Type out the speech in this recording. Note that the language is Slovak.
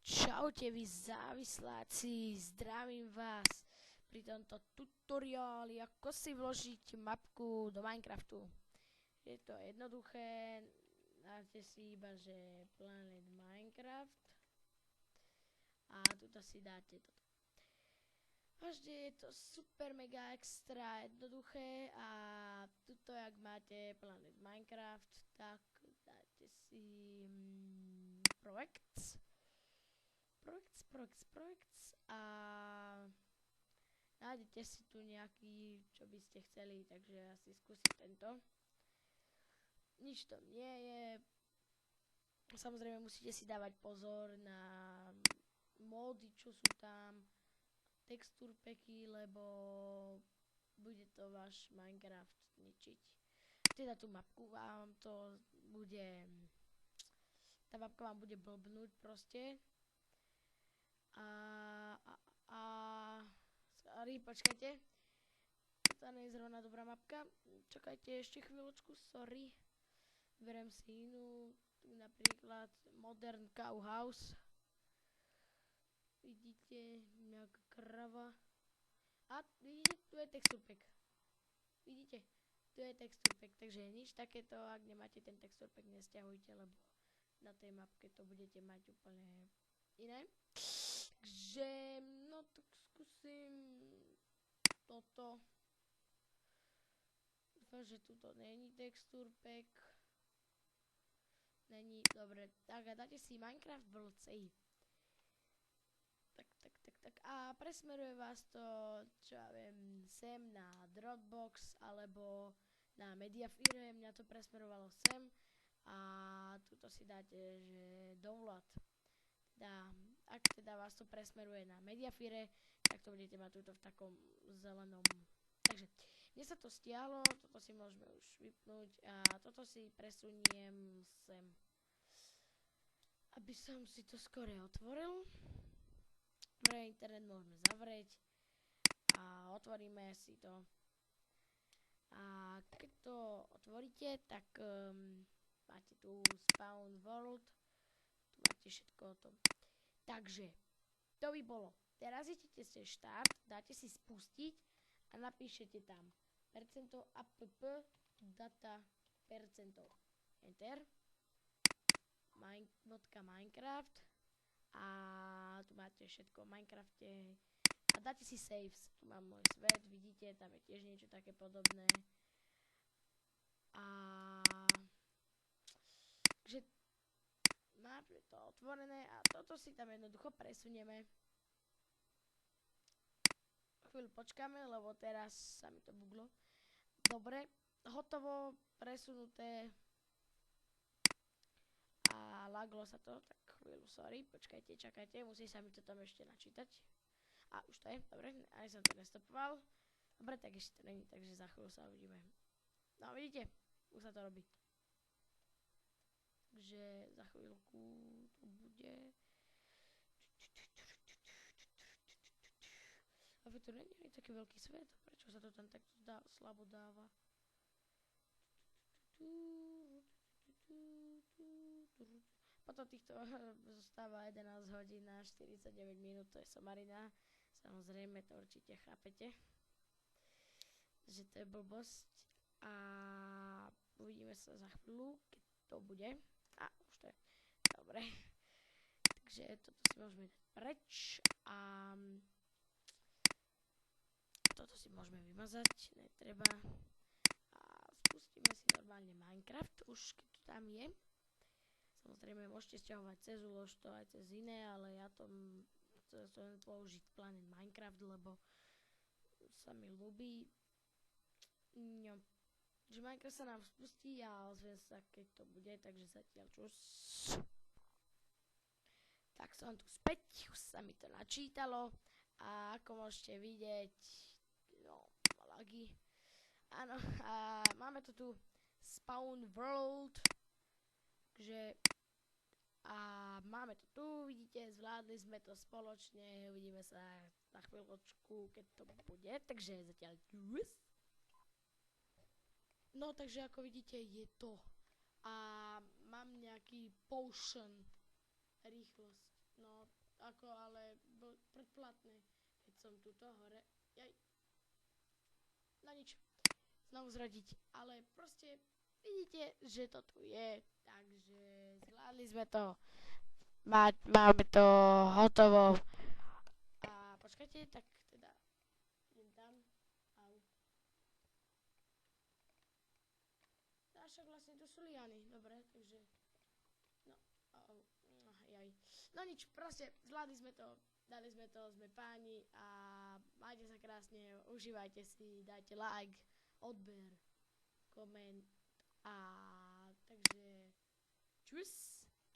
Čaute vy závisláci, zdravím vás pri tomto tutoriáli, ako si vložiť mapku do Minecraftu. Je to jednoduché, dáte si iba, že Planet Minecraft a tuto si dáte toto. Vždy je to super mega extra jednoduché a tuto jak máte Planet Minecraft, tak dáte si projekt a nájdete si tu nejaký, čo by ste chceli, takže asi skúsim tento. Nič to nie je. Samozrejme musíte si dávať pozor na módy, čo sú tam, textúr packy, lebo bude to váš Minecraft ničiť. Teda tú mapku vám to bude, tá mapka vám bude blbnúť proste. Sorry, počkajte. To nie je zrovna dobrá mapka. Čakajte ešte chvíľočku, sorry. Berem si inú, tu napríklad Modern Cow House. Vidíte, nejaká krava. A vidíte, tu je texture pack. Vidíte, tu je texture pack, takže nič takéto, ak nemáte ten texture pack, nesťahujte, lebo na tej mapke to budete mať úplne iné. Takže, no tak skúsim toto. Dúfam, že tuto není texture pack. Není, dobre. Tak a dáte si Minecraft World Save. Tak. A presmeruje vás to, čo ja viem, sem na Dropbox alebo na Mediafire. Mňa to presmerovalo sem. A tuto si dáte, že download. Ak teda vás to presmeruje na Mediafire, tak to budete mať tuto v takom zelenom. Takže, mne sa to stiahlo, toto si môžeme už vypnúť a toto si presuniem sem. Aby som si to skore otvoril. Pre internet môžeme zavrieť a otvoríme si to. A keď to otvoríte, tak máte tu Spawn World, tu máte všetko o tom. Takže, to by bolo. Teraz idete si štart, dáte si spustiť a napíšete tam %app data percento. Enter. Minecraft. A tu máte všetko o Minecrafte. A dáte si saves. Tu mám môj svet, vidíte, tam je tiež niečo také podobné. A takže máme to otvorené a toto si tam jednoducho presunieme. Chvíľu počkáme, lebo teraz sa mi to buglo. Dobre, hotovo, presunuté. A laglo sa to, tak chvíľu, sorry, počkajte, čakajte, musí sa mi to tam ešte načítať. A už to je, dobre, ani som to nestopoval. Dobre, tak ešte to není, takže za chvíľu sa uvidíme. No vidíte, už sa to robí. Takže za chvíľku to bude. Ale to nie je taký veľký svet, prečo sa to tam takto slabo dáva? Potom týchto zostáva 11 hodín a 49 minút, to je somarina. Samozrejme, to určite chápete, že to je blbosť. A uvidíme sa za chvíľu, keď to bude. A už to je. Dobre. Takže toto si môžeme dať preč. A toto si môžeme vymazať, netreba. A spustíme si normálne Minecraft, už keď to tam je. Samozrejme môžete stiahovať cez ulož to aj cez iné, ale ja to chcem použiť Planet Minecraft, lebo sa mi ľúbi. No. Takže Minecraft sa nám spustí a ozviem sa, keď to bude, takže zatiaľ čus. Tak som tu späť, už sa mi to načítalo a ako môžete vidieť, no, lagy. Áno, a máme to tu Spawn World, takže a máme to tu, vidíte, zvládli sme to spoločne, uvidíme sa na chvíľočku, keď to bude, takže zatiaľ čus. No, takže ako vidíte, je to. A mám nejaký potion, rýchlosť. No, ako ale predplatné, keď som tuto hore. Jaj. No nič, znovu zrodiť, ale proste vidíte, že to tu je, takže zvládli sme to, máme to hotovo. A počkajte, tak teda idem tam, au. A však vlastne tu sú liany, dobre, takže, no, jaj. No nič, proste zvládli sme to, dali sme to, sme páni a majte sa krásne, užívajte si, dajte like, odber, koment a takže čus.